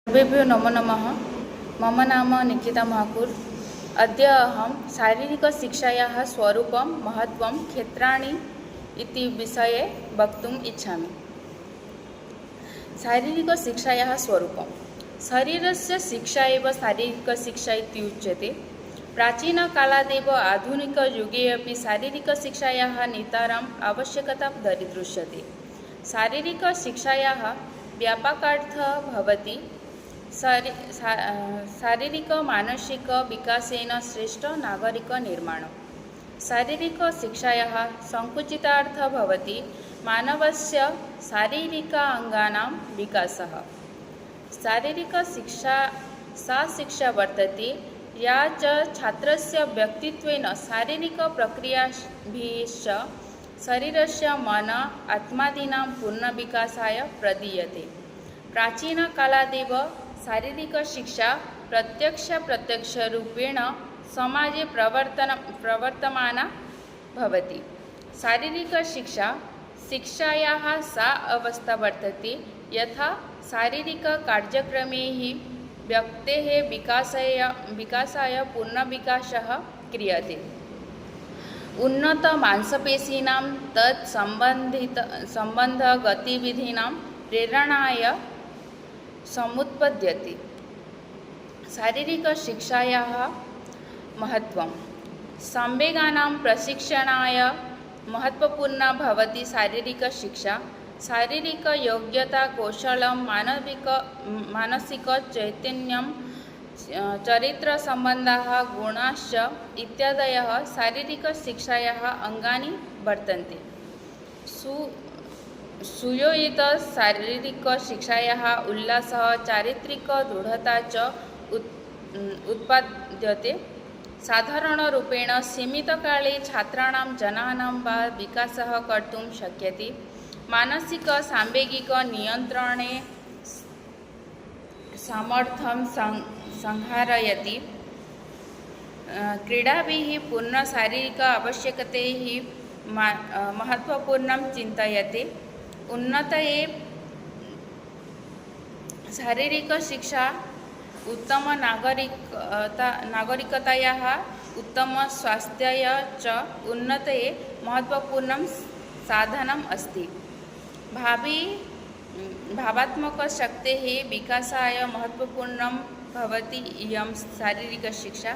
सर्वेभ्यो नमो नमः। मम नाम निकिता महाकुर। अद्य अहं शारीरिकशिक्षायाः स्वरूपं महत्त्वं क्षेत्राणि इति विषये वक्तुम् इच्छामि। शारीरिकशिक्षायाः स्वरूपं शरीरस्य शिक्षा एव शारीरिकशिक्षा इति उच्यते। प्राचीनकालादेव आधुनिकयुगे अपि शारीरिकशिक्षायाः नितराम् आवश्यकता दरीदृश्यते। शारीरिकशिक्षायाः व्यापकार्थः भवति शारीरिक मानसिक विकासेन श्रेष्ठ नागरिक निर्माण। शारीरिकशिक्षायाः संकुचितार्थः भवति मानवस्य शारीरिकाङ्गानां विकासः। शारीरिकशिक्षा सा शिक्षा वर्तते या च छात्रस्य व्यक्तित्वेन शारीरिकप्रक्रियाभिश्च शरीरस्य मन आत्मादीनां पूर्णविकासाय प्रदीयते। प्राचीनकालादेव शारीरिकशिक्षा प्रत्यक्षरूपेण समाजे प्रवर्तमाना भवति। शारीरिकशिक्षायाः सा अवस्था वर्तते यथा शारीरिककार्यक्रमैः व्यक्तेः विकासाय पूर्णविकासः क्रियते। उन्नतमांसपेशीनां तत्सम्बन्धगतिविधीनां प्रेरणाय समुत्पद्यते। शारीरिकशिक्षायाः महत्त्वं संवेगानां प्रशिक्षणाय महत्त्वपूर्णा भवति शारीरिकशिक्षा। शारीरिकयोग्यता कौशलं मानसिकचैतन्यं चरित्रसम्बन्धाः गुणाश्च इत्यादयः शारीरिकशिक्षायाः अङ्गानि वर्तन्ते। सुयोजित शारीरिकशिक्षायाः उल्लासः चारित्रिकदृढता च उत्पाद्यते। साधारणरूपेण सीमितकाले छात्राणां जनानां वा विकासः कर्तुं शक्यते। मानसिक सांवेगिक नियन्त्रणे सामर्थ्यं संहारयति। क्रीडाभिः पूर्णशारीरिक आवश्यकतैः महत्त्वपूर्णं चिन्तयते। उन्नतये शारीरिकशिक्षा उत्तमनागरिकतायाः उत्तमस्वास्थ्याय च उन्नतये महत्त्वपूर्णं साधनम् अस्ति। भावात्मकशक्तेः विकासाय महत्त्वपूर्णं भवति इयं शारीरिकशिक्षा।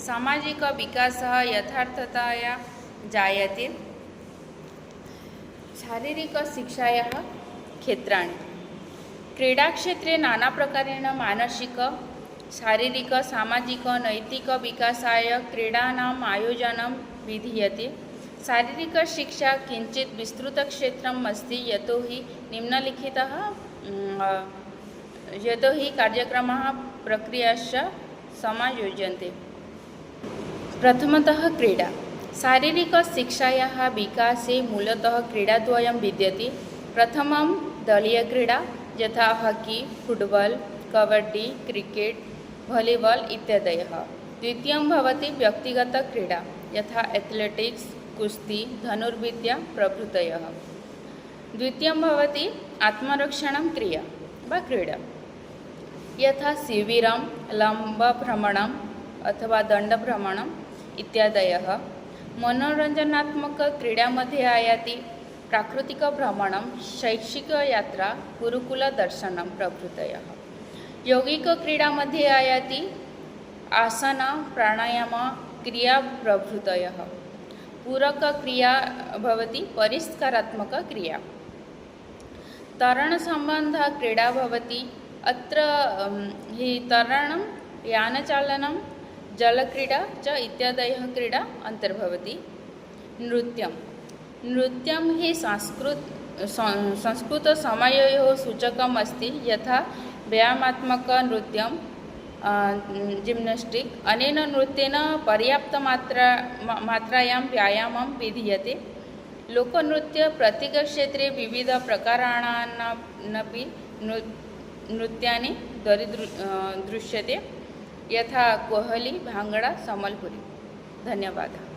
सामाजिकविकासः यथार्थतया जायते। शारीरिकशिक्षायाः क्षेत्राणि क्रीडाक्षेत्रे नानाप्रकारेण मानसिक शारीरिक सामाजिक नैतिकविकासाय क्रीडानाम् आयोजनं विधीयते। शारीरिकशिक्षा किञ्चित् विस्तृतक्षेत्रम् अस्ति यतोहि कार्यक्रमाः प्रक्रियाश्च समायोज्यन्ते। प्रथमतः क्रीडा। शारीरिकशिक्षायाः विकासे मूलतः क्रीडाद्वयं विद्यते। प्रथमं दलीयक्रीडा यथा hockey, football, kabaddi, cricket, volleyball इत्यादयः। द्वितीयं भवति व्यक्तिगतक्रीडा यथा एथलेटिक्स्, कुस्ती, धनुर्विद्या प्रभृतयः। द्वितीयं भवति आत्मरक्षणं क्रिया वा क्रीडा यथा शिबिरं, लम्बभ्रमणम् अथवा दण्डभ्रमणम् इत्यादयः। मनोरञ्जनात्मकक्रीडामध्ये आयाति प्राकृतिकभ्रमणं, शैक्षिकयात्रा, गुरुकुलदर्शनं प्रभृतयः। यौगिकक्रीडामध्ये आयाति आसन, प्राणायाम, क्रिया प्रभृतयः। पूरकक्रिया भवति परिष्कारात्मकक्रिया। तरणसम्बन्धक्रीडा भवति। अत्र हि तरणं, यानचालनं, जलक्रीडा च इत्यादयः क्रीडा अन्तर्भवति। नृत्यं हि संस्कृतसमयोः सूचकम् अस्ति यथा व्यायामात्मकनृत्यं जिम्नास्टिक्। अनेन नृत्येन पर्याप्तमात्रायां व्यायामं विधीयते। लोकनृत्य प्रत्येकक्षेत्रे विविधप्रकाराणामपि नृत्यानि दरीदृश्यते यथा कोहली, भाङ्गडा, सम्बल्पुरी। धन्यवादः।